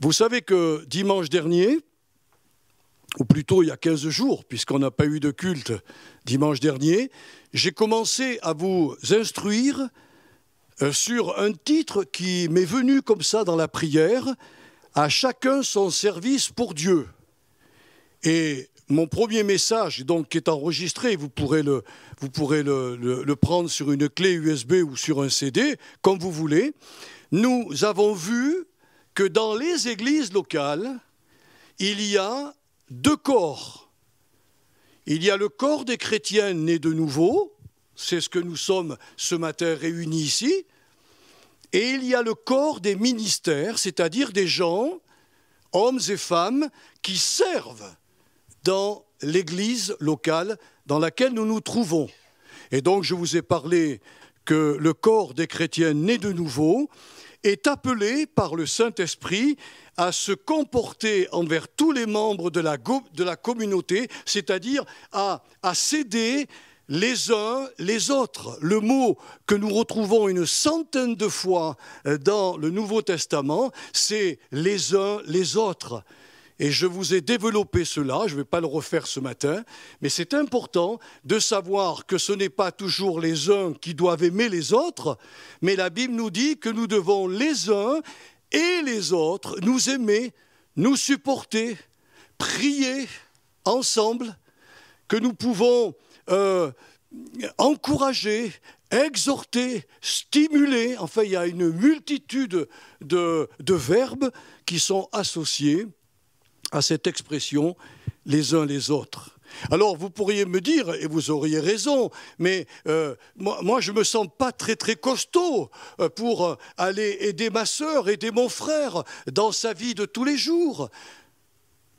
Vous savez que dimanche dernier, ou plutôt il y a 15 jours, puisqu'on n'a pas eu de culte dimanche dernier, j'ai commencé à vous instruire sur un titre qui m'est venu comme ça dans la prière, « À chacun son service pour Dieu ». Et mon premier message, donc, qui est enregistré, vous pourrez le prendre sur une clé USB ou sur un CD, comme vous voulez. Nous avons vu que dans les églises locales, il y a deux corps. Il y a le corps des chrétiens nés de nouveau, c'est ce que nous sommes ce matin réunis ici, et il y a le corps des ministères, c'est-à-dire des gens, hommes et femmes, qui servent dans l'église locale dans laquelle nous nous trouvons. Et donc je vous ai parlé que le corps des chrétiens nés de nouveau est appelé par le Saint-Esprit à se comporter envers tous les membres de la communauté, c'est-à-dire à s'aider les uns les autres. Le mot que nous retrouvons une centaine de fois dans le Nouveau Testament, c'est les uns les autres. Et je vous ai développé cela, je ne vais pas le refaire ce matin, mais c'est important de savoir que ce n'est pas toujours les uns qui doivent aimer les autres, mais la Bible nous dit que nous devons les uns et les autres nous aimer, nous supporter, prier ensemble, que nous pouvons encourager, exhorter, stimuler. Enfin, il y a une multitude de verbes qui sont associés à cette expression « les uns les autres ». Alors, vous pourriez me dire, et vous auriez raison, mais moi je ne me sens pas très costaud pour aller aider ma sœur, aider mon frère dans sa vie de tous les jours.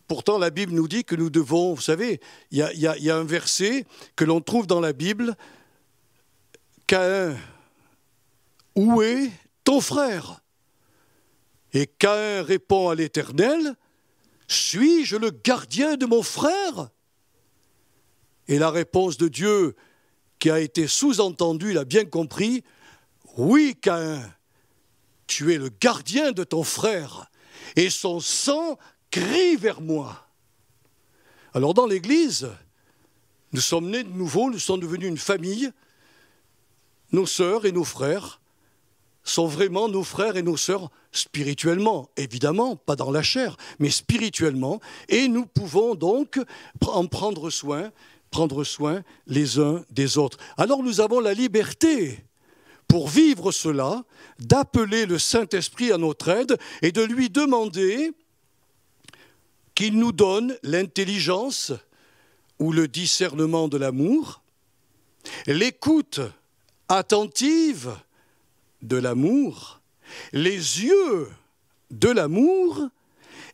Pourtant, la Bible nous dit que nous devons, vous savez, il y a un verset que l'on trouve dans la Bible, « Caïn, où est ton frère ?» Et Caïn répond à l'Éternel, « Suis-je le gardien de mon frère ?» Et la réponse de Dieu, qui a été sous-entendue, il a bien compris, « Oui, Caïn, tu es le gardien de ton frère, et son sang crie vers moi. » Alors dans l'Église, nous sommes nés de nouveau, nous sommes devenus une famille. Nos sœurs et nos frères sont vraiment nos frères et nos sœurs spirituellement, évidemment, pas dans la chair, mais spirituellement, et nous pouvons donc en prendre soin les uns des autres. Alors nous avons la liberté, pour vivre cela, d'appeler le Saint-Esprit à notre aide et de lui demander qu'il nous donne l'intelligence ou le discernement de l'amour, l'écoute attentive de l'amour, les yeux de l'amour,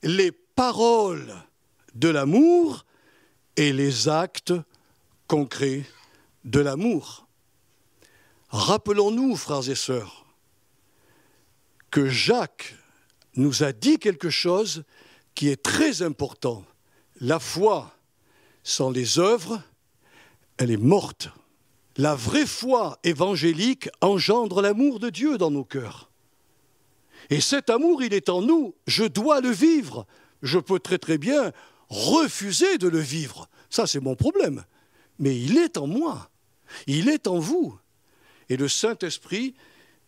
les paroles de l'amour et les actes concrets de l'amour. Rappelons-nous, frères et sœurs, que Jacques nous a dit quelque chose qui est très important. La foi sans les œuvres, elle est morte. La vraie foi évangélique engendre l'amour de Dieu dans nos cœurs. Et cet amour, il est en nous. Je dois le vivre. Je peux très bien refuser de le vivre. Ça, c'est mon problème. Mais il est en moi. Il est en vous. Et le Saint-Esprit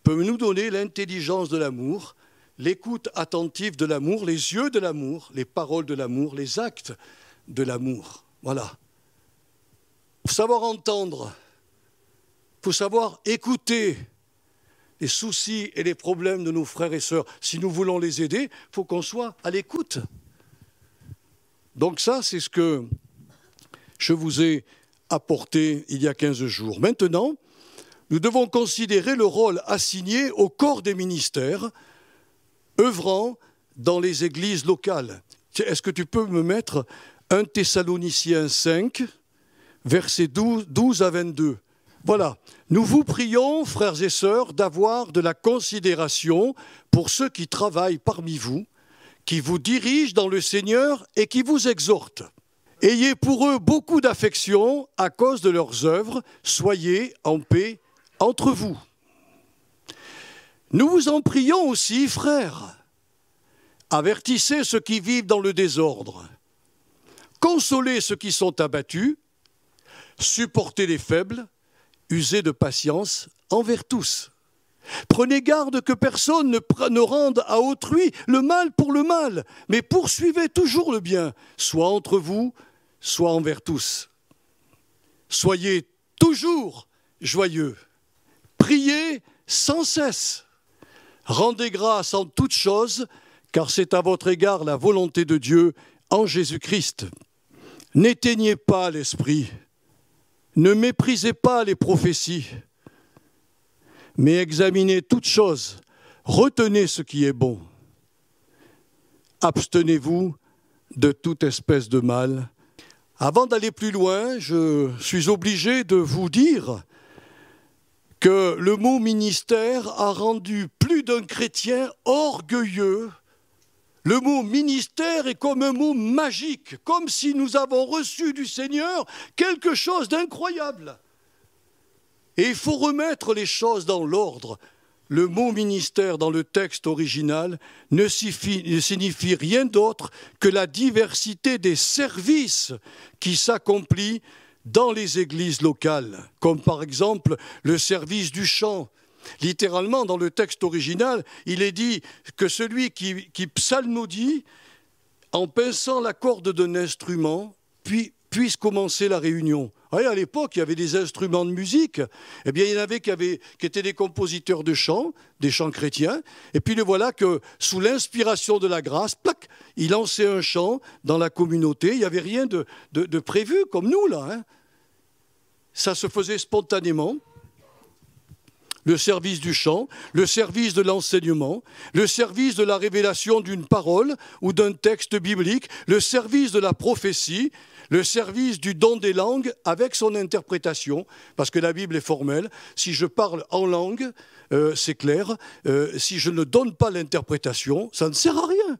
peut nous donner l'intelligence de l'amour, l'écoute attentive de l'amour, les yeux de l'amour, les paroles de l'amour, les actes de l'amour. Voilà. Il faut savoir entendre. Il faut savoir écouter les soucis et les problèmes de nos frères et sœurs. Si nous voulons les aider, il faut qu'on soit à l'écoute. Donc ça, c'est ce que je vous ai apporté il y a 15 jours. Maintenant, nous devons considérer le rôle assigné au corps des ministères œuvrant dans les églises locales. Est-ce que tu peux me mettre 1 Thessaloniciens 5, versets 12 à 22 ? Voilà, nous vous prions, frères et sœurs, d'avoir de la considération pour ceux qui travaillent parmi vous, qui vous dirigent dans le Seigneur et qui vous exhortent. Ayez pour eux beaucoup d'affection à cause de leurs œuvres, soyez en paix entre vous. Nous vous en prions aussi, frères, Avertissez ceux qui vivent dans le désordre. Consolez ceux qui sont abattus. Supportez les faibles. Usez de patience envers tous. Prenez garde que personne ne rende à autrui le mal pour le mal, mais poursuivez toujours le bien, soit entre vous, soit envers tous. Soyez toujours joyeux. Priez sans cesse. Rendez grâce en toutes choses, car c'est à votre égard la volonté de Dieu en Jésus-Christ. N'éteignez pas l'esprit. Ne méprisez pas les prophéties. Mais examinez toutes choses, retenez ce qui est bon. Abstenez-vous de toute espèce de mal. Avant d'aller plus loin, je suis obligé de vous dire que le mot ministère a rendu plus d'un chrétien orgueilleux. Le mot ministère est comme un mot magique, comme si nous avons reçu du Seigneur quelque chose d'incroyable. Et il faut remettre les choses dans l'ordre. Le mot ministère dans le texte original ne signifie rien d'autre que la diversité des services qui s'accomplissent dans les églises locales, comme par exemple le service du chant. Littéralement, dans le texte original, il est dit que celui qui psalmodie, en pinçant la corde d'un instrument, puisse commencer la réunion. À l'époque, il y avait des instruments de musique. Eh bien, il y en avait qui étaient des compositeurs de chants, des chants chrétiens. Et puis, le voilà que, sous l'inspiration de la grâce, plac, il lançait un chant dans la communauté. Il n'y avait rien de prévu, comme nous, là. Hein. Ça se faisait spontanément. Le service du chant, le service de l'enseignement, le service de la révélation d'une parole ou d'un texte biblique, le service de la prophétie, le service du don des langues avec son interprétation, parce que la Bible est formelle. Si je parle en langue, c'est clair. Si je ne donne pas l'interprétation, ça ne sert à rien.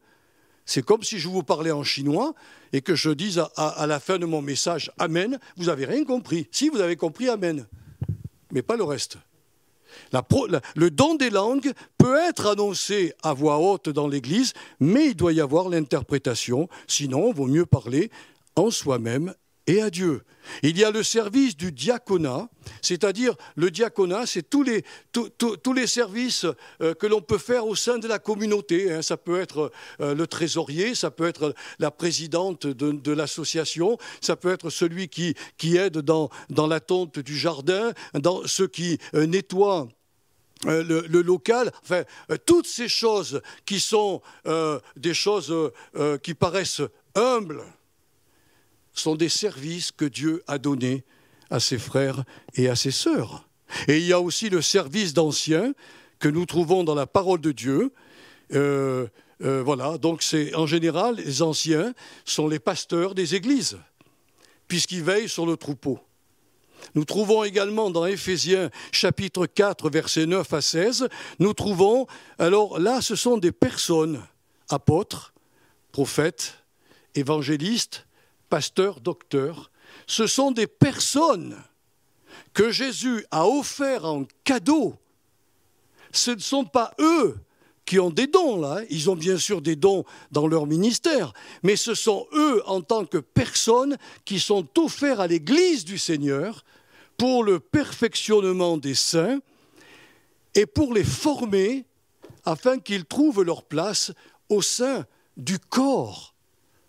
C'est comme si je vous parlais en chinois et que je dise à la fin de mon message « Amen », vous n'avez rien compris. Si, vous avez compris « Amen », mais pas le reste. Le don des langues peut être annoncé à voix haute dans l'Église, mais il doit y avoir l'interprétation. Sinon, il vaut mieux parler en soi-même et à Dieu. Il y a le service du diaconat, c'est-à-dire le diaconat, c'est tous les services que l'on peut faire au sein de la communauté. Ça peut être le trésorier, ça peut être la présidente de l'association, ça peut être celui qui aide dans la tonte du jardin, dans ceux qui nettoient le local, enfin, toutes ces choses qui sont des choses qui paraissent humbles, sont des services que Dieu a donnés à ses frères et à ses sœurs. Et il y a aussi le service d'anciens que nous trouvons dans la parole de Dieu. Voilà, donc c'est en général, les anciens sont les pasteurs des églises, puisqu'ils veillent sur le troupeau. Nous trouvons également dans Éphésiens chapitre 4, versets 9 à 16, nous trouvons, alors là, ce sont des personnes, apôtres, prophètes, évangélistes, pasteurs, docteurs, ce sont des personnes que Jésus a offertes en cadeau. Ce ne sont pas eux qui ont des dons, là. Ils ont bien sûr des dons dans leur ministère, mais ce sont eux, en tant que personnes, qui sont offerts à l'Église du Seigneur pour le perfectionnement des saints et pour les former afin qu'ils trouvent leur place au sein du corps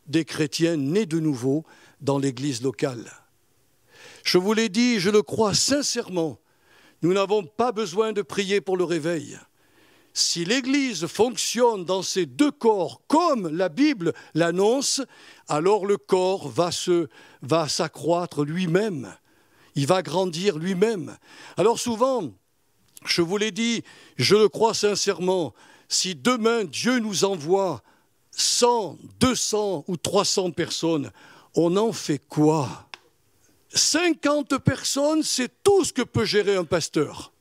des chrétiens nés de nouveau dans l'Église locale. Je vous l'ai dit, je le crois sincèrement, nous n'avons pas besoin de prier pour le réveil. Si l'Église fonctionne dans ces deux corps comme la Bible l'annonce, alors le corps va s'accroître lui-même, il va grandir lui-même. Alors souvent, je vous l'ai dit, je le crois sincèrement, si demain Dieu nous envoie 100, 200 ou 300 personnes, on en fait quoi? 50 personnes, c'est tout ce que peut gérer un pasteur.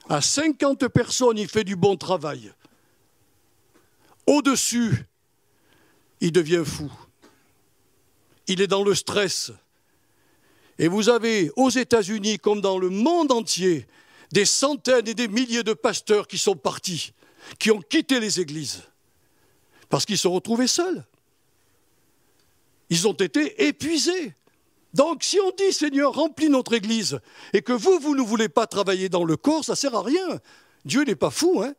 À 50 personnes, il fait du bon travail. Au-dessus, il devient fou. Il est dans le stress. Et vous avez, aux États-Unis comme dans le monde entier, des centaines et des milliers de pasteurs qui sont partis, qui ont quitté les églises. parce qu'ils se retrouvaient seuls. Ils ont été épuisés. Donc si on dit, Seigneur, remplis notre Église, et que vous ne voulez pas travailler dans le corps, ça ne sert à rien. Dieu n'est pas fou, hein.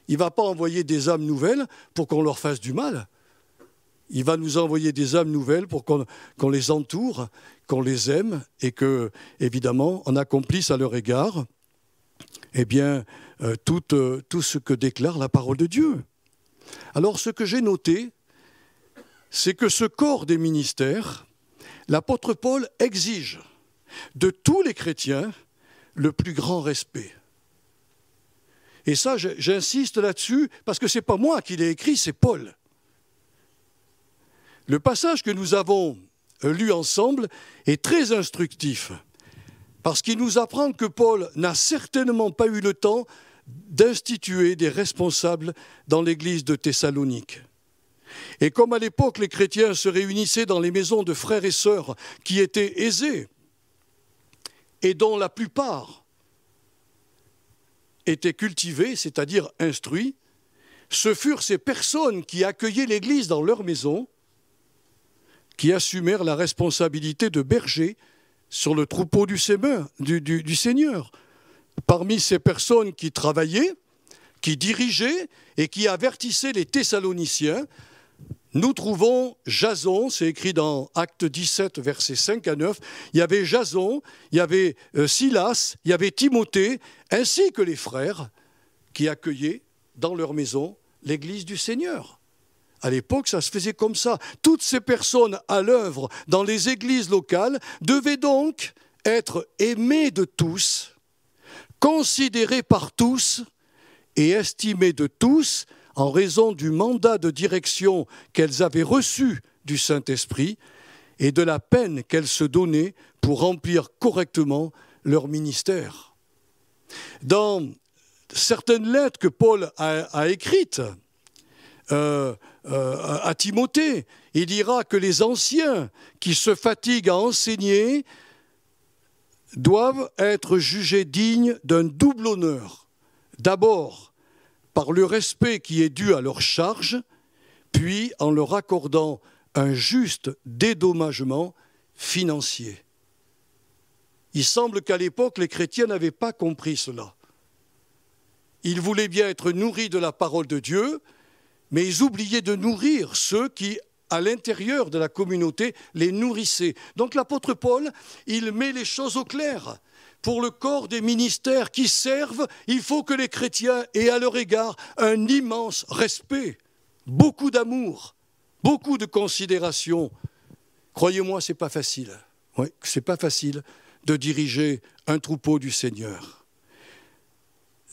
Il ne va pas envoyer des âmes nouvelles pour qu'on leur fasse du mal. Il va nous envoyer des âmes nouvelles pour qu'on les entoure, qu'on les aime, et que, évidemment, on accomplisse à leur égard eh bien, tout ce que déclare la parole de Dieu. Alors, ce que j'ai noté, c'est que ce corps des ministères, l'apôtre Paul exige de tous les chrétiens le plus grand respect. Et ça, j'insiste là-dessus, parce que ce n'est pas moi qui l'ai écrit, c'est Paul. Le passage que nous avons lu ensemble est très instructif, parce qu'il nous apprend que Paul n'a certainement pas eu le temps d'instituer des responsables dans l'église de Thessalonique. Et comme à l'époque, les chrétiens se réunissaient dans les maisons de frères et sœurs qui étaient aisés, et dont la plupart étaient cultivés, c'est-à-dire instruits, ce furent ces personnes qui accueillaient l'Église dans leur maison, qui assumèrent la responsabilité de berger sur le troupeau du Seigneur. Parmi ces personnes qui travaillaient, qui dirigeaient et qui avertissaient les Thessaloniciens, nous trouvons Jason, c'est écrit dans Actes 17, versets 5 à 9, il y avait Jason, il y avait Silas, il y avait Timothée, ainsi que les frères qui accueillaient dans leur maison l'Église du Seigneur. À l'époque, ça se faisait comme ça. Toutes ces personnes à l'œuvre dans les églises locales devaient donc être aimées de tous, considérées par tous et estimées de tous, en raison du mandat de direction qu'elles avaient reçu du Saint-Esprit et de la peine qu'elles se donnaient pour remplir correctement leur ministère. Dans certaines lettres que Paul a écrites à Timothée, il dira que les anciens qui se fatiguent à enseigner doivent être jugés dignes d'un double honneur. D'abord, par le respect qui est dû à leur charge, puis en leur accordant un juste dédommagement financier. Il semble qu'à l'époque, les chrétiens n'avaient pas compris cela. Ils voulaient bien être nourris de la parole de Dieu, mais ils oubliaient de nourrir ceux qui, à l'intérieur de la communauté, les nourrissaient. Donc l'apôtre Paul, il met les choses au clair. Pour le corps des ministères qui servent, il faut que les chrétiens aient à leur égard un immense respect, beaucoup d'amour, beaucoup de considération. Croyez-moi, ce n'est pas facile. Oui, ce n'est pas facile de diriger un troupeau du Seigneur.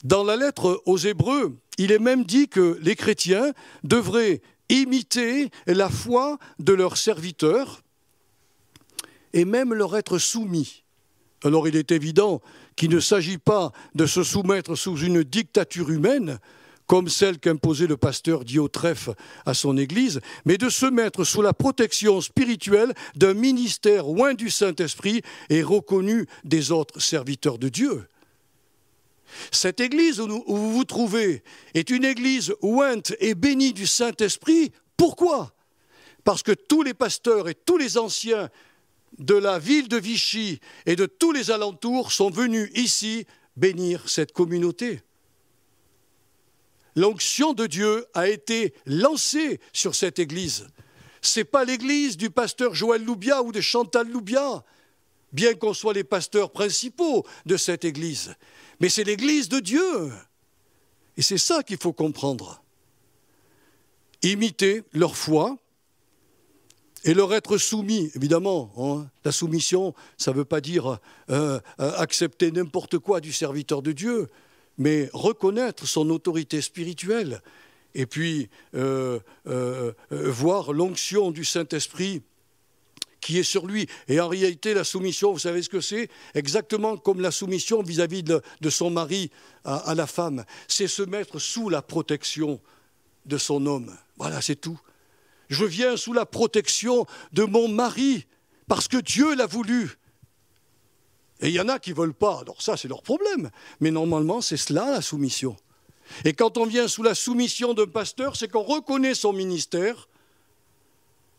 Dans la lettre aux Hébreux, il est même dit que les chrétiens devraient imiter la foi de leurs serviteurs et même leur être soumis. Alors il est évident qu'il ne s'agit pas de se soumettre sous une dictature humaine, comme celle qu'imposait le pasteur Diotrephe à son Église, mais de se mettre sous la protection spirituelle d'un ministère oint du Saint-Esprit et reconnu des autres serviteurs de Dieu. Cette Église où vous vous trouvez est une Église ointe et bénie du Saint-Esprit. Pourquoi ? Parce que tous les pasteurs et tous les anciens de la ville de Vichy et de tous les alentours sont venus ici bénir cette communauté. L'onction de Dieu a été lancée sur cette église. Ce n'est pas l'église du pasteur Joël Loubia ou de Chantal Loubia, bien qu'on soit les pasteurs principaux de cette église, mais c'est l'église de Dieu. Et c'est ça qu'il faut comprendre. Imiter leur foi, et leur être soumis, évidemment. Hein, la soumission, ça ne veut pas dire accepter n'importe quoi du serviteur de Dieu, mais reconnaître son autorité spirituelle et puis voir l'onction du Saint-Esprit qui est sur lui. Et en réalité, la soumission, vous savez ce que c'est ? Exactement comme la soumission vis-à-vis de son mari à la femme. C'est se mettre sous la protection de son homme. Voilà, c'est tout. Je viens sous la protection de mon mari, parce que Dieu l'a voulu. Et il y en a qui ne veulent pas, alors ça c'est leur problème. Mais normalement c'est cela la soumission. Et quand on vient sous la soumission d'un pasteur, c'est qu'on reconnaît son ministère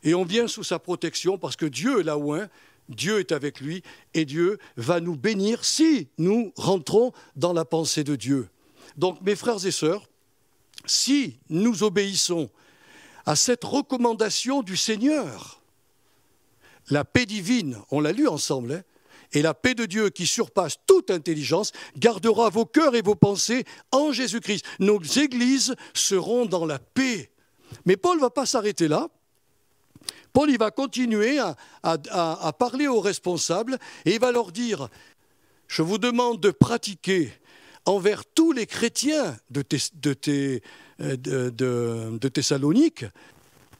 et on vient sous sa protection parce que Dieu l'a oint, Dieu est avec lui et Dieu va nous bénir si nous rentrons dans la pensée de Dieu. Donc mes frères et sœurs, si nous obéissons à cette recommandation du Seigneur, la paix divine, on l'a lu ensemble, hein, et la paix de Dieu qui surpasse toute intelligence gardera vos cœurs et vos pensées en Jésus-Christ. Nos églises seront dans la paix. Mais Paul ne va pas s'arrêter là. Paul il va continuer à parler aux responsables et il va leur dire « Je vous demande de pratiquer envers tous les chrétiens de Thessalonique.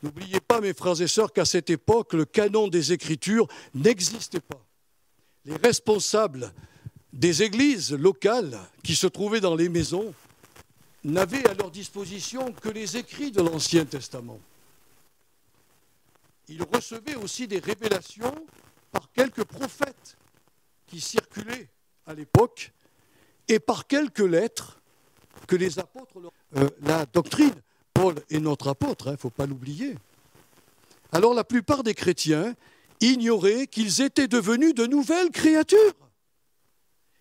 N'oubliez pas, mes frères et sœurs, qu'à cette époque, le canon des Écritures n'existait pas. Les responsables des églises locales qui se trouvaient dans les maisons n'avaient à leur disposition que les écrits de l'Ancien Testament. Ils recevaient aussi des révélations par quelques prophètes qui circulaient à l'époque et par quelques lettres que les apôtres leur... la doctrine, Paul est notre apôtre, il ne faut pas l'oublier. Alors la plupart des chrétiens ignoraient qu'ils étaient devenus de nouvelles créatures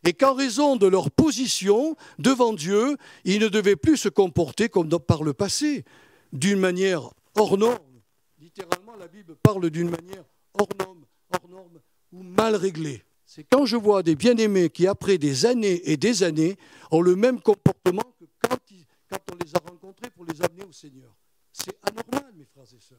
et qu'en raison de leur position devant Dieu, ils ne devaient plus se comporter comme par le passé, d'une manière hors norme. Littéralement, la Bible parle d'une manière hors norme ou mal réglée. C'est quand je vois des bien-aimés qui, après des années et des années, ont le même comportement que quand on les a rencontrés pour les amener au Seigneur. C'est anormal, mes frères et sœurs.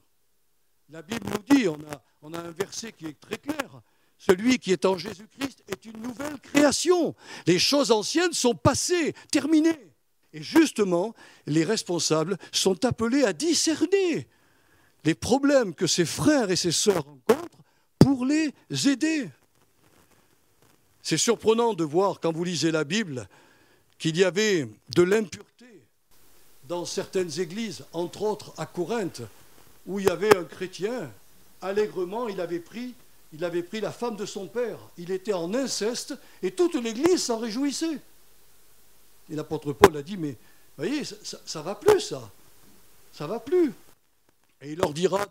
La Bible nous dit, on a un verset qui est très clair, celui qui est en Jésus-Christ est une nouvelle création. Les choses anciennes sont passées, terminées. Et justement, les responsables sont appelés à discerner les problèmes que ces frères et ces sœurs rencontrent pour les aider. C'est surprenant de voir, quand vous lisez la Bible, qu'il y avait de l'impureté dans certaines églises, entre autres à Corinthe, où il y avait un chrétien, allègrement, il avait pris la femme de son père. Il était en inceste et toute l'église s'en réjouissait. Et l'apôtre Paul a dit, mais voyez, ça va plus, ça. Ça va plus. Et il leur dira,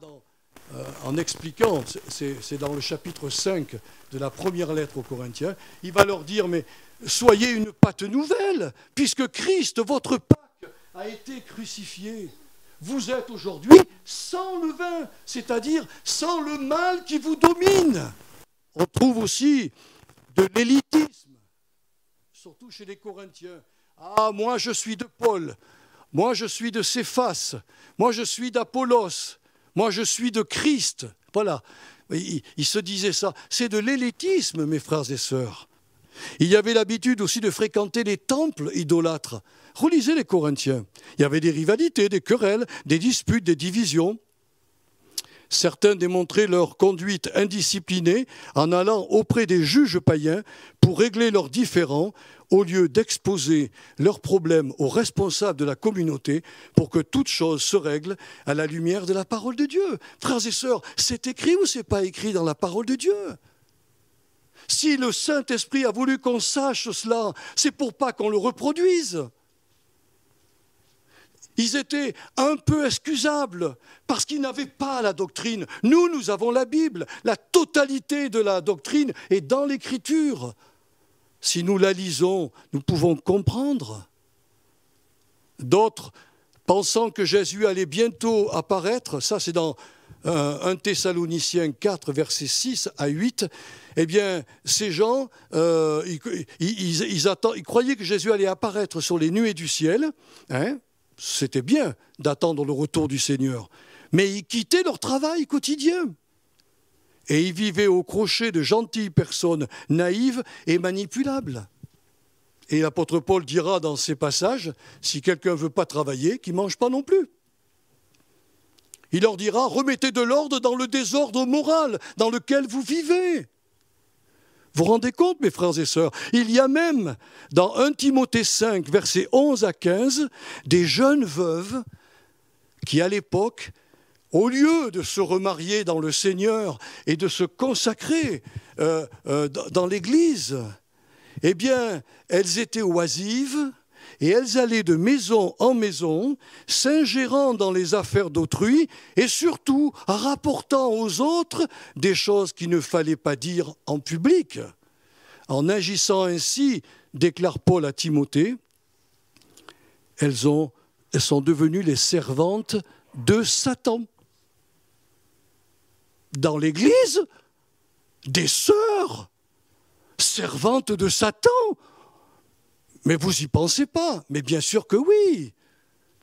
en expliquant, c'est dans le chapitre 5 de la première lettre aux Corinthiens, il va leur dire, mais soyez une Pâque nouvelle, puisque Christ, votre Pâque, a été crucifié. Vous êtes aujourd'hui sans levain, c'est-à-dire sans le mal qui vous domine. On trouve aussi de l'élitisme, surtout chez les Corinthiens. Ah, moi je suis de Paul, moi je suis de Céphas, moi je suis d'Apollos, moi je suis de Christ. Voilà, il se disait ça. C'est de l'élitisme, mes frères et sœurs. Il y avait l'habitude aussi de fréquenter les temples idolâtres. Relisez les Corinthiens. Il y avait des rivalités, des querelles, des disputes, des divisions. Certains démontraient leur conduite indisciplinée en allant auprès des juges païens pour régler leurs différends au lieu d'exposer leurs problèmes aux responsables de la communauté pour que toute chose se règle à la lumière de la parole de Dieu. Frères et sœurs, c'est écrit ou c'est pas écrit dans la parole de Dieu ? Si le Saint-Esprit a voulu qu'on sache cela, c'est pour pas qu'on le reproduise. Ils étaient un peu excusables parce qu'ils n'avaient pas la doctrine. Nous, nous avons la Bible. La totalité de la doctrine est dans l'Écriture. Si nous la lisons, nous pouvons comprendre. D'autres, pensant que Jésus allait bientôt apparaître, ça c'est dans 1 Thessaloniciens 4, versets 6 à 8, eh bien, ces gens, ils croyaient que Jésus allait apparaître sur les nuées du ciel, hein. C'était bien d'attendre le retour du Seigneur. Mais ils quittaient leur travail quotidien. Et ils vivaient au crochet de gentilles personnes naïves et manipulables. Et l'apôtre Paul dira dans ces passages, si quelqu'un ne veut pas travailler, qu'il ne mange pas non plus. Il leur dira, remettez de l'ordre dans le désordre moral dans lequel vous vivez. Vous vous rendez compte, mes frères et sœurs, il y a même, dans 1 Timothée 5, versets 11 à 15, des jeunes veuves qui, à l'époque, au lieu de se remarier dans le Seigneur et de se consacrer dans l'Église, eh bien, elles étaient oisives, et elles allaient de maison en maison, s'ingérant dans les affaires d'autrui et surtout rapportant aux autres des choses qu'il ne fallait pas dire en public. En agissant ainsi, déclare Paul à Timothée, elles sont devenues les servantes de Satan. Dans l'Église, des sœurs servantes de Satan. Mais vous n'y pensez pas. Mais bien sûr que oui.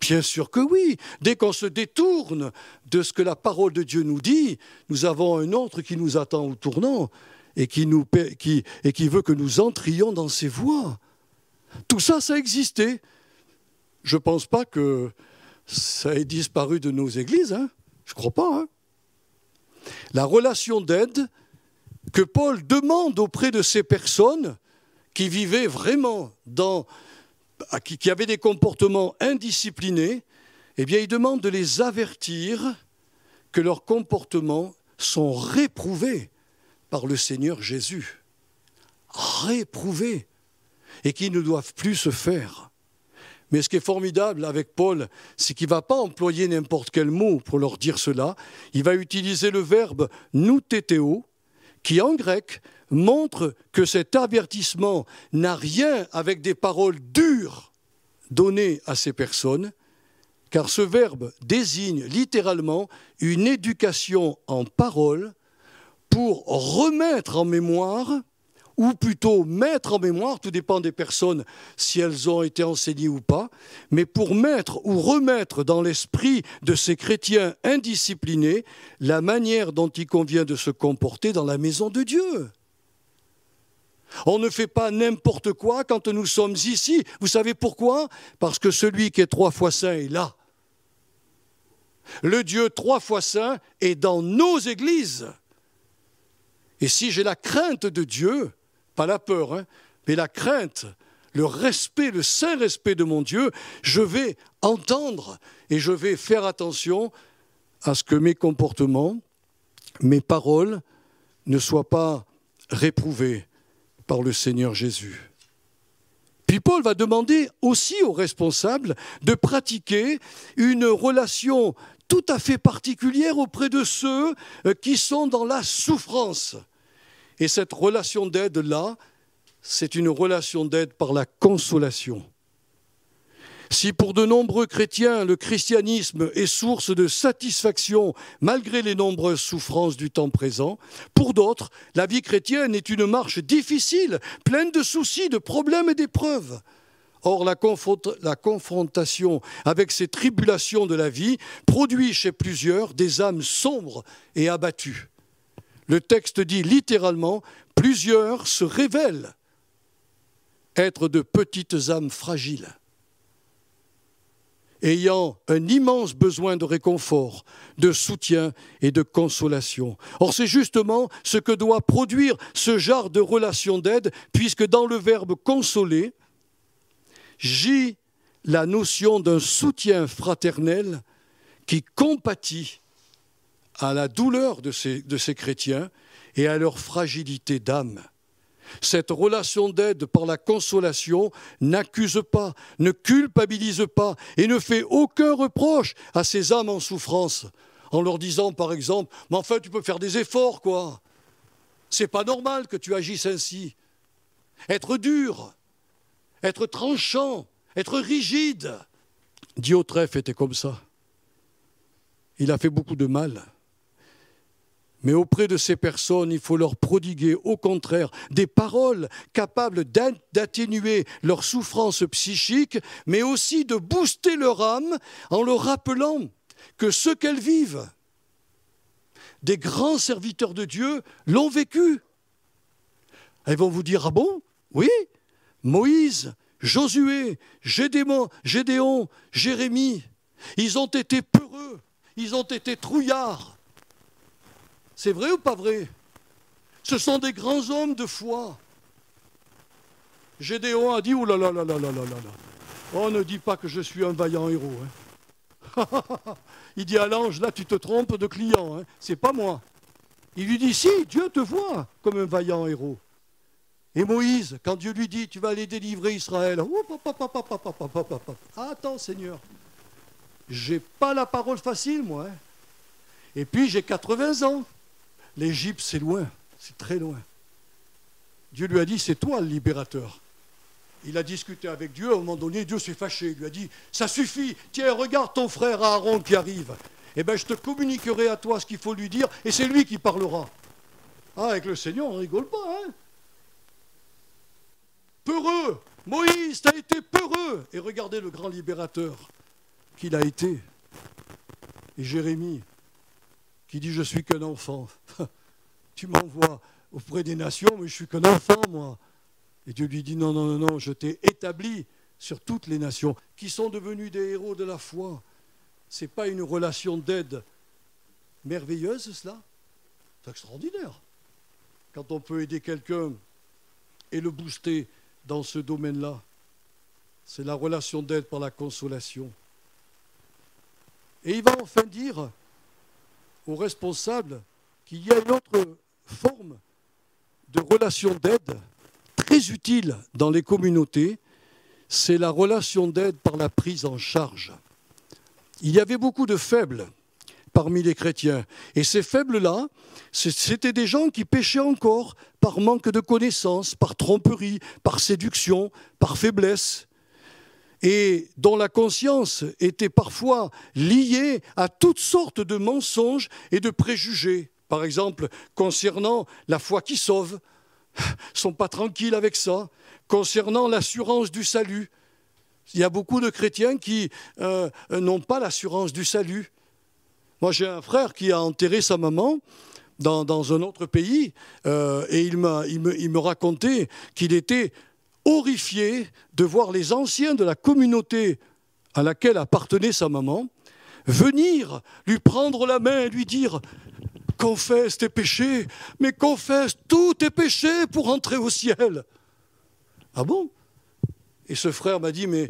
Bien sûr que oui. Dès qu'on se détourne de ce que la parole de Dieu nous dit, nous avons un autre qui nous attend au tournant et qui veut que nous entrions dans ses voies. Tout ça, ça existait. Je ne pense pas que ça ait disparu de nos églises. Hein. Je ne crois pas. Hein. La relation d'aide que Paul demande auprès de ces personnes qui vivaient vraiment qui avaient des comportements indisciplinés, eh bien, il demande de les avertir que leurs comportements sont réprouvés par le Seigneur Jésus. Réprouvés. Et qui ne doivent plus se faire. Mais ce qui est formidable avec Paul, c'est qu'il ne va pas employer n'importe quel mot pour leur dire cela. Il va utiliser le verbe « noutétéo », qui en grec montre que cet avertissement n'a rien avec des paroles dures données à ces personnes, car ce verbe désigne littéralement une éducation en paroles pour remettre en mémoire, ou plutôt mettre en mémoire, tout dépend des personnes si elles ont été enseignées ou pas, mais pour mettre ou remettre dans l'esprit de ces chrétiens indisciplinés la manière dont il convient de se comporter dans la maison de Dieu. On ne fait pas n'importe quoi quand nous sommes ici. Vous savez pourquoi? Parce que celui qui est 3 fois saint est là. Le Dieu 3 fois saint est dans nos églises. Et si j'ai la crainte de Dieu, pas la peur, hein, mais la crainte, le respect, le saint respect de mon Dieu, je vais entendre et je vais faire attention à ce que mes comportements, mes paroles ne soient pas réprouvés par le Seigneur Jésus. Puis Paul va demander aussi aux responsables de pratiquer une relation tout à fait particulière auprès de ceux qui sont dans la souffrance. Et cette relation d'aide-là, c'est une relation d'aide par la consolation. Si pour de nombreux chrétiens, le christianisme est source de satisfaction malgré les nombreuses souffrances du temps présent, pour d'autres, la vie chrétienne est une marche difficile, pleine de soucis, de problèmes et d'épreuves. Or, la confrontation avec ces tribulations de la vie produit chez plusieurs des âmes sombres et abattues. Le texte dit littéralement « plusieurs se révèlent être de petites âmes fragiles ». Ayant un immense besoin de réconfort, de soutien et de consolation. Or, c'est justement ce que doit produire ce genre de relation d'aide, puisque dans le verbe « consoler », gît la notion d'un soutien fraternel qui compatit à la douleur de ces chrétiens et à leur fragilité d'âme. Cette relation d'aide par la consolation n'accuse pas, ne culpabilise pas et ne fait aucun reproche à ces âmes en souffrance, en leur disant par exemple « Mais enfin, tu peux faire des efforts, quoi. C'est pas normal que tu agisses ainsi. » Être dur, être tranchant, être rigide. Diotrephe était comme ça. Il a fait beaucoup de mal. Mais auprès de ces personnes, il faut leur prodiguer au contraire des paroles capables d'atténuer leur souffrance psychique, mais aussi de booster leur âme en leur rappelant que ce qu'elles vivent, des grands serviteurs de Dieu l'ont vécu. Elles vont vous dire, ah bon? Oui, Moïse, Josué, Gédéon, Jérémie, ils ont été peureux, ils ont été trouillards. C'est vrai ou pas vrai? Ce sont des grands hommes de foi. Gédéon a dit, oh là là là là là là là là. Oh, ne dis pas que je suis un vaillant héros. Hein. Il dit à l'ange, là tu te trompes de client, hein. C'est pas moi. Il lui dit, si, Dieu te voit comme un vaillant héros. Et Moïse, quand Dieu lui dit, tu vas aller délivrer Israël, attends Seigneur, j'ai pas la parole facile moi. Hein. Et puis j'ai 80 ans. L'Égypte c'est loin, c'est très loin. Dieu lui a dit, c'est toi le libérateur. Il a discuté avec Dieu, à un moment donné, Dieu s'est fâché. Il lui a dit, ça suffit, tiens, regarde ton frère Aaron qui arrive. Eh bien, je te communiquerai à toi ce qu'il faut lui dire, et c'est lui qui parlera. Ah, avec le Seigneur, on ne rigole pas, hein. Peureux, Moïse, t'as été peureux. Et regardez le grand libérateur qu'il a été. Et Jérémie, qui dit, je suis qu'un enfant. Tu m'envoies auprès des nations, mais je suis qu'un enfant, moi. Et Dieu lui dit, non, non, non, non, je t'ai établi sur toutes les nations, qui sont devenus des héros de la foi. Ce n'est pas une relation d'aide merveilleuse, cela? C'est extraordinaire. Quand on peut aider quelqu'un et le booster dans ce domaine-là, c'est la relation d'aide par la consolation. Et il va enfin dire aux responsables qu'il y a une autre forme de relation d'aide très utile dans les communautés, c'est la relation d'aide par la prise en charge. Il y avait beaucoup de faibles parmi les chrétiens. Et ces faibles-là, c'était des gens qui péchaient encore par manque de connaissances, par tromperie, par séduction, par faiblesse, et dont la conscience était parfois liée à toutes sortes de mensonges et de préjugés. Par exemple, concernant la foi qui sauve, ils ne sont pas tranquilles avec ça. Concernant l'assurance du salut, il y a beaucoup de chrétiens qui n'ont pas l'assurance du salut. Moi, j'ai un frère qui a enterré sa maman dans un autre pays et il me racontait qu'il était horrifié de voir les anciens de la communauté à laquelle appartenait sa maman venir lui prendre la main et lui dire « Confesse tes péchés, mais confesse tous tes péchés pour entrer au ciel. » Ah bon? Et ce frère m'a dit « Mais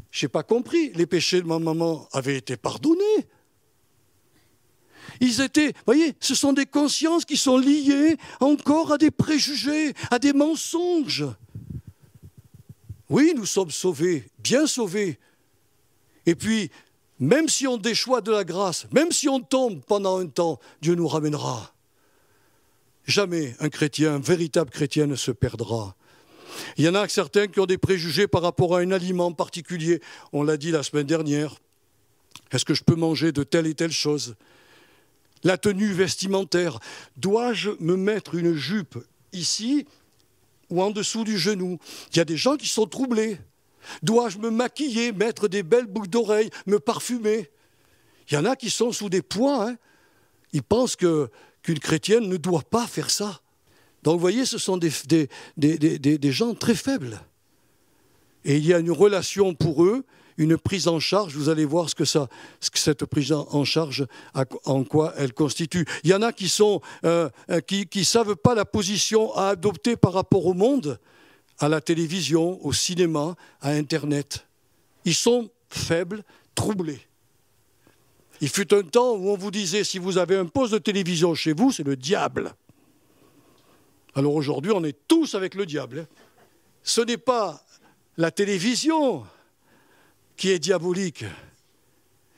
je n'ai pas compris, les péchés de ma maman avaient été pardonnés. » Ils étaient, vous voyez, ce sont des consciences qui sont liées encore à des préjugés, à des mensonges. Oui, nous sommes sauvés, bien sauvés. Et puis, même si on déchoit de la grâce, même si on tombe pendant un temps, Dieu nous ramènera. Jamais un chrétien, un véritable chrétien ne se perdra. Il y en a certains qui ont des préjugés par rapport à un aliment particulier. On l'a dit la semaine dernière. Est-ce que je peux manger de telle et telle chose? La tenue vestimentaire. Dois-je me mettre une jupe ici ou en dessous du genou? Il y a des gens qui sont troublés. Dois-je me maquiller, mettre des belles boucles d'oreilles, me parfumer? Il y en a qui sont sous des poids. Hein. Ils pensent qu'une chrétienne ne doit pas faire ça. Donc vous voyez, ce sont des gens très faibles. Et il y a une relation pour eux, une prise en charge. Vous allez voir ce que cette prise en charge, en quoi elle constitue. Il y en a qui ne savent pas la position à adopter par rapport au monde, à la télévision, au cinéma, à Internet. Ils sont faibles, troublés. Il fut un temps où on vous disait, si vous avez un poste de télévision chez vous, c'est le diable. Alors aujourd'hui, on est tous avec le diable. Ce n'est pas la télévision qui est diabolique.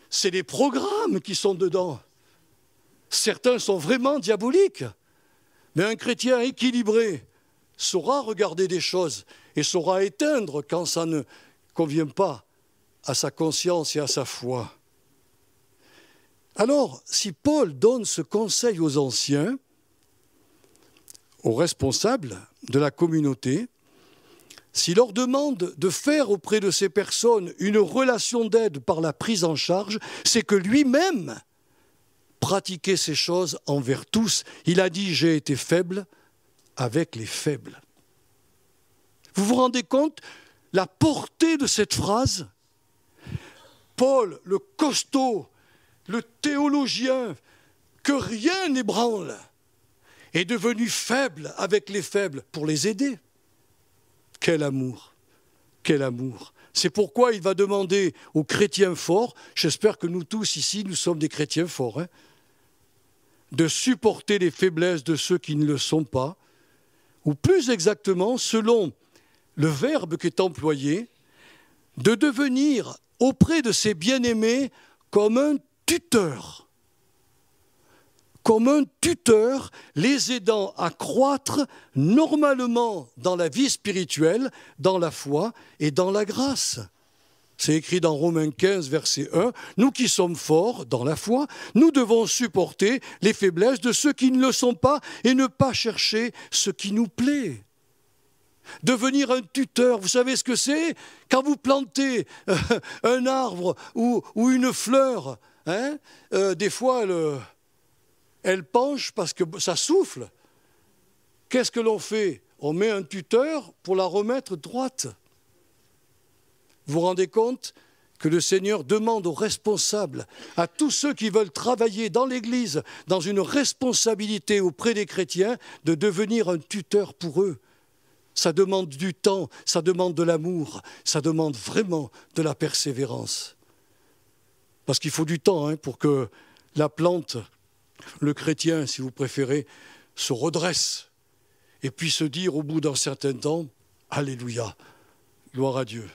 C'est les programmes qui sont dedans. Certains sont vraiment diaboliques. Mais un chrétien équilibré saura regarder des choses et saura éteindre quand ça ne convient pas à sa conscience et à sa foi. Alors, si Paul donne ce conseil aux anciens, aux responsables de la communauté, s'il leur demande de faire auprès de ces personnes une relation d'aide par la prise en charge, c'est que lui-même pratiquait ces choses envers tous. Il a dit « j'ai été faible avec les faibles ». Vous vous rendez compte la portée de cette phrase? Paul, le costaud, le théologien, que rien n'ébranle, est devenu faible avec les faibles pour les aider. Quel amour, quel amour. C'est pourquoi il va demander aux chrétiens forts, j'espère que nous tous ici, nous sommes des chrétiens forts, hein, de supporter les faiblesses de ceux qui ne le sont pas. ou plus exactement, selon le verbe qui est employé, de devenir auprès de ses bien-aimés comme un tuteur. Comme un tuteur, les aidant à croître normalement dans la vie spirituelle, dans la foi et dans la grâce. C'est écrit dans Romains 15, verset 1. Nous qui sommes forts dans la foi, nous devons supporter les faiblesses de ceux qui ne le sont pas et ne pas chercher ce qui nous plaît. Devenir un tuteur, vous savez ce que c'est? Quand vous plantez un arbre ou une fleur, hein, des fois elle penche parce que ça souffle. Qu'est-ce que l'on fait? On met un tuteur pour la remettre droite. Vous vous rendez compte que le Seigneur demande aux responsables, à tous ceux qui veulent travailler dans l'Église, dans une responsabilité auprès des chrétiens, de devenir un tuteur pour eux. Ça demande du temps, ça demande de l'amour, ça demande vraiment de la persévérance. Parce qu'il faut du temps hein, pour que la plante, le chrétien, si vous préférez, se redresse et puisse se dire au bout d'un certain temps, « Alléluia, gloire à Dieu ».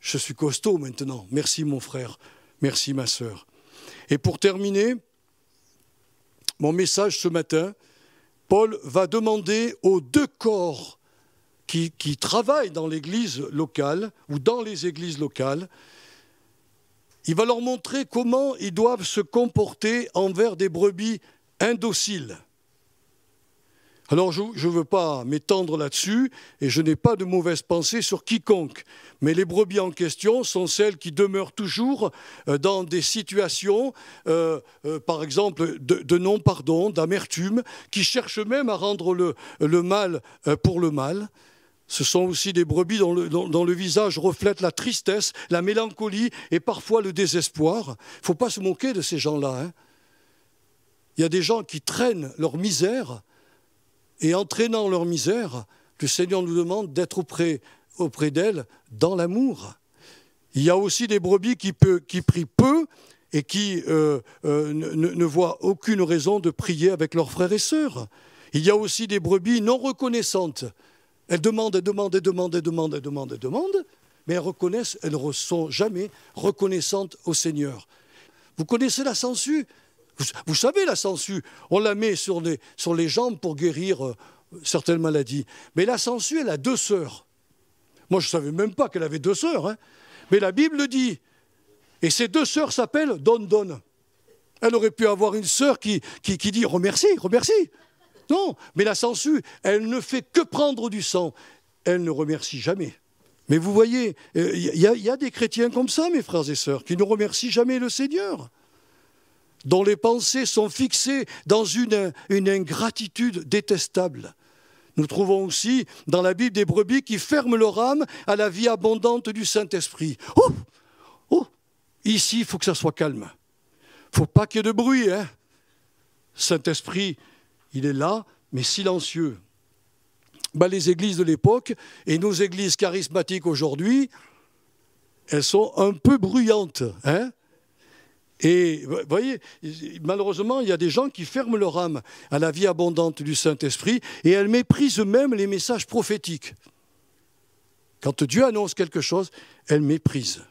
Je suis costaud maintenant. Merci mon frère, merci ma sœur. Et pour terminer, mon message ce matin, Paul va demander aux deux corps qui travaillent dans l'église locale ou dans les églises locales, il va leur montrer comment ils doivent se comporter envers des brebis indociles. Alors, je ne veux pas m'étendre là-dessus et je n'ai pas de mauvaise pensée sur quiconque. Mais les brebis en question sont celles qui demeurent toujours dans des situations, par exemple, de non-pardon, d'amertume, qui cherchent même à rendre le mal pour le mal. Ce sont aussi des brebis dont le visage reflète la tristesse, la mélancolie et parfois le désespoir. Il ne faut pas se moquer de ces gens-là. Hein. Il y a des gens qui traînent leur misère. Et en traînant leur misère, le Seigneur nous demande d'être auprès d'elles dans l'amour. Il y a aussi des brebis qui prient peu et qui ne voient aucune raison de prier avec leurs frères et sœurs. Il y a aussi des brebis non reconnaissantes. Elles demandent, mais elles ne sont jamais reconnaissantes au Seigneur. Vous connaissez la sangsue ? Vous savez, la sangsue, on la met sur les jambes pour guérir certaines maladies. Mais la sangsue, elle a 2 sœurs. Moi, je ne savais même pas qu'elle avait 2 sœurs. Hein. Mais la Bible le dit. Et ces 2 sœurs s'appellent Don. Elle aurait pu avoir une sœur qui dit « remercie ». Non, mais la sangsue, elle ne fait que prendre du sang. Elle ne remercie jamais. Mais vous voyez, il y a des chrétiens comme ça, mes frères et sœurs, qui ne remercient jamais le Seigneur, dont les pensées sont fixées dans une ingratitude détestable. Nous trouvons aussi dans la Bible des brebis qui ferment leur âme à la vie abondante du Saint-Esprit. Oh, ici, il faut que ça soit calme. Il ne faut pas qu'il y ait de bruit. Hein. Saint-Esprit, il est là, mais silencieux. Les églises de l'époque et nos églises charismatiques aujourd'hui, elles sont un peu bruyantes. Hein. Et vous voyez, malheureusement, il y a des gens qui ferment leur âme à la vie abondante du Saint-Esprit et elles méprisent même les messages prophétiques. Quand Dieu annonce quelque chose, elles méprisent.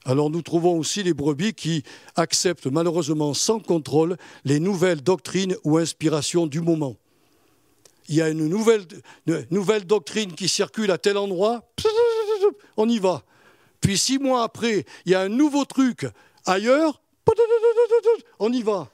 Alors nous trouvons aussi les brebis qui acceptent malheureusement sans contrôle les nouvelles doctrines ou inspirations du moment. Il y a une nouvelle doctrine qui circule à tel endroit, on y va. Puis 6 mois après, il y a un nouveau truc ailleurs, on y va.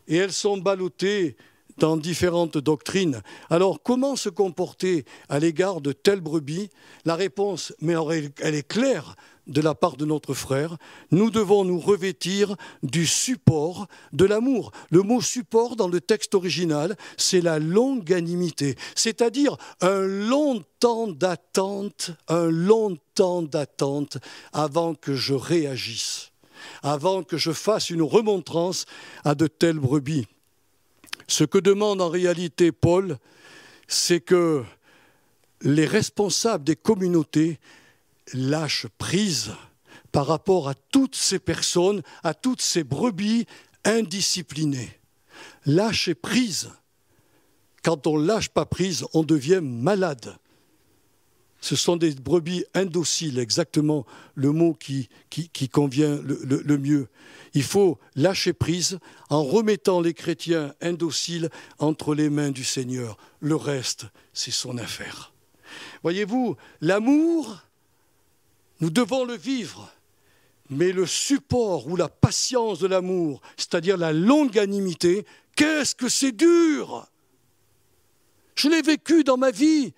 Et elles sont ballottées dans différentes doctrines. Alors, comment se comporter à l'égard de telles brebis? La réponse, mais elle est claire de la part de notre frère. Nous devons nous revêtir du support de l'amour. Le mot support dans le texte original, c'est la longanimité, c'est-à-dire un long temps d'attente avant que je réagisse, avant que je fasse une remontrance à de telles brebis. Ce que demande en réalité Paul, c'est que les responsables des communautés lâchent prise par rapport à toutes ces personnes, à toutes ces brebis indisciplinées. Lâchez prise. quand on ne lâche pas prise, on devient malade. Ce sont des brebis indociles, exactement le mot qui convient le mieux. Il faut lâcher prise en remettant les chrétiens indociles entre les mains du Seigneur. Le reste, c'est son affaire. Voyez-vous, l'amour, nous devons le vivre, mais le support ou la patience de l'amour, c'est-à-dire la longanimité, qu'est-ce que c'est dur! Je l'ai vécu dans ma vie.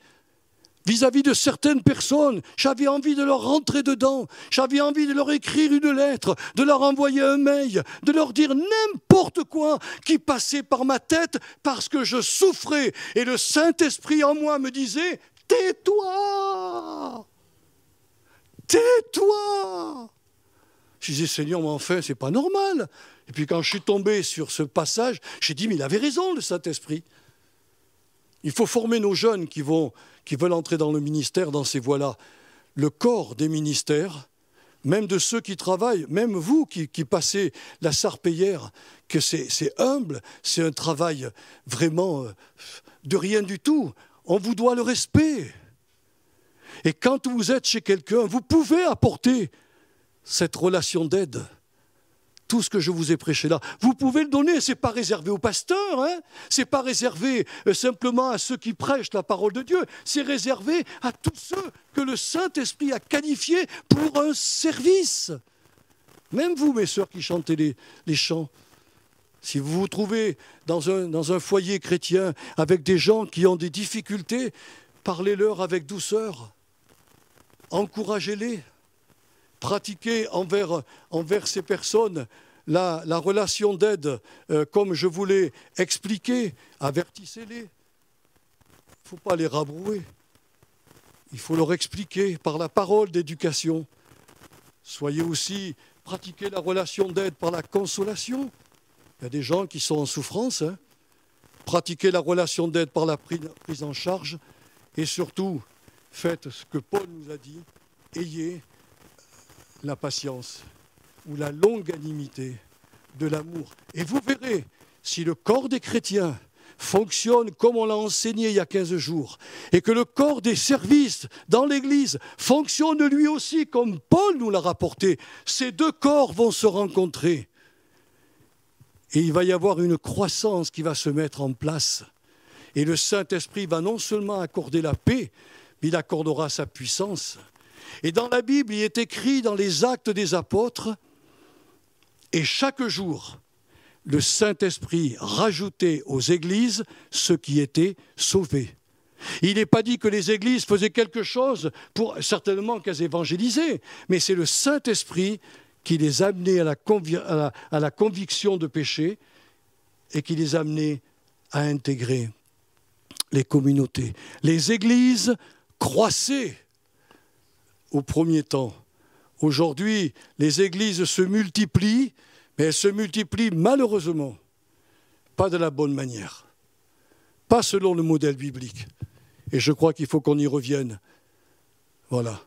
Vis-à-vis de certaines personnes, j'avais envie de leur rentrer dedans, j'avais envie de leur écrire une lettre, de leur envoyer un mail, de leur dire n'importe quoi qui passait par ma tête parce que je souffrais. Et le Saint-Esprit en moi me disait « Tais-toi ! Tais-toi !» Je disais « Seigneur, mais enfin, c'est pas normal !» Et puis quand je suis tombé sur ce passage, j'ai dit « Mais il avait raison, le Saint-Esprit !» Il faut former nos jeunes qui veulent entrer dans le ministère dans ces voies-là. Le corps des ministères, même de ceux qui travaillent, même vous qui passez la sarpillière, que c'est humble, c'est un travail vraiment de rien du tout. On vous doit le respect. Et quand vous êtes chez quelqu'un, vous pouvez apporter cette relation d'aide. Tout ce que je vous ai prêché là, vous pouvez le donner, ce n'est pas réservé aux pasteurs, hein, ce n'est pas réservé simplement à ceux qui prêchent la parole de Dieu, c'est réservé à tous ceux que le Saint-Esprit a qualifiés pour un service. Même vous, mes sœurs qui chantez les chants, si vous vous trouvez dans un foyer chrétien avec des gens qui ont des difficultés, parlez-leur avec douceur, encouragez-les. Pratiquer envers ces personnes la relation d'aide comme je vous l'ai expliqué, avertissez-les. Il ne faut pas les rabrouer. Il faut leur expliquer par la parole d'éducation. Soyez aussi, pratiquez la relation d'aide par la consolation. Il y a des gens qui sont en souffrance. Hein. Pratiquez la relation d'aide par la prise en charge. Et surtout, faites ce que Paul nous a dit, ayez la patience ou la longanimité de l'amour. Et vous verrez, si le corps des chrétiens fonctionne comme on l'a enseigné il y a 15 jours, et que le corps des services dans l'Église fonctionne lui aussi comme Paul nous l'a rapporté, ces deux corps vont se rencontrer. Et il va y avoir une croissance qui va se mettre en place. Et le Saint-Esprit va non seulement accorder la paix, mais il accordera sa puissance. Et dans la Bible, il est écrit dans les Actes des Apôtres, et chaque jour, le Saint-Esprit rajoutait aux églises ceux qui étaient sauvés. Il n'est pas dit que les églises faisaient quelque chose pour certainement qu'elles évangélisaient, mais c'est le Saint-Esprit qui les amenait à la conviction de péché et qui les amenait à intégrer les communautés. Les églises croissaient au premier temps. Aujourd'hui, les églises se multiplient, mais elles se multiplient malheureusement pas de la bonne manière, pas selon le modèle biblique. Et je crois qu'il faut qu'on y revienne. Voilà.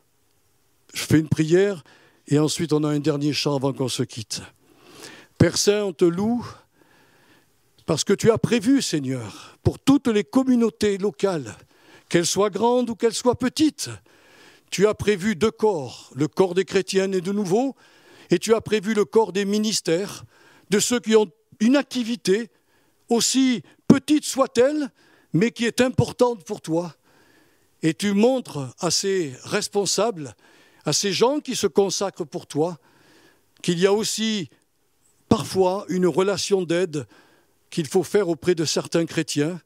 Je fais une prière et ensuite on a un dernier chant avant qu'on se quitte. Père Saint, on te loue parce que tu as prévu, Seigneur, pour toutes les communautés locales, qu'elles soient grandes ou qu'elles soient petites, tu as prévu deux corps, le corps des chrétiens nés de nouveau, et tu as prévu le corps des ministères, de ceux qui ont une activité, aussi petite soit-elle, mais qui est importante pour toi. Et tu montres à ces responsables, à ces gens qui se consacrent pour toi, qu'il y a aussi parfois une relation d'aide qu'il faut faire auprès de certains chrétiens,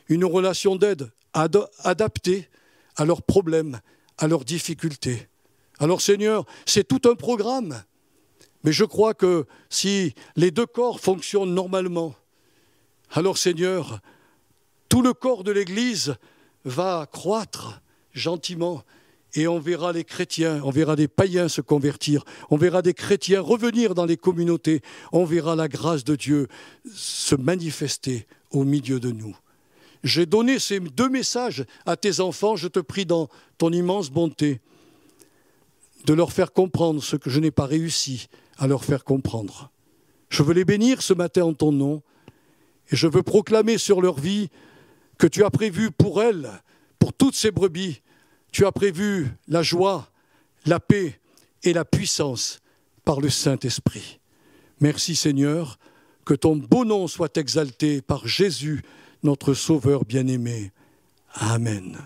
une relation d'aide adaptée à leurs problèmes, à leurs difficultés. Alors Seigneur, c'est tout un programme, mais je crois que si les deux corps fonctionnent normalement, alors Seigneur, tout le corps de l'Église va croître gentiment et on verra les chrétiens, on verra des païens se convertir, on verra des chrétiens revenir dans les communautés, on verra la grâce de Dieu se manifester au milieu de nous. J'ai donné ces deux messages à tes enfants, je te prie dans ton immense bonté de leur faire comprendre ce que je n'ai pas réussi à leur faire comprendre. Je veux les bénir ce matin en ton nom et je veux proclamer sur leur vie que tu as prévu pour elles, pour toutes ces brebis. Tu as prévu la joie, la paix et la puissance par le Saint-Esprit. Merci Seigneur, que ton beau nom soit exalté par Jésus, notre Sauveur bien-aimé. Amen.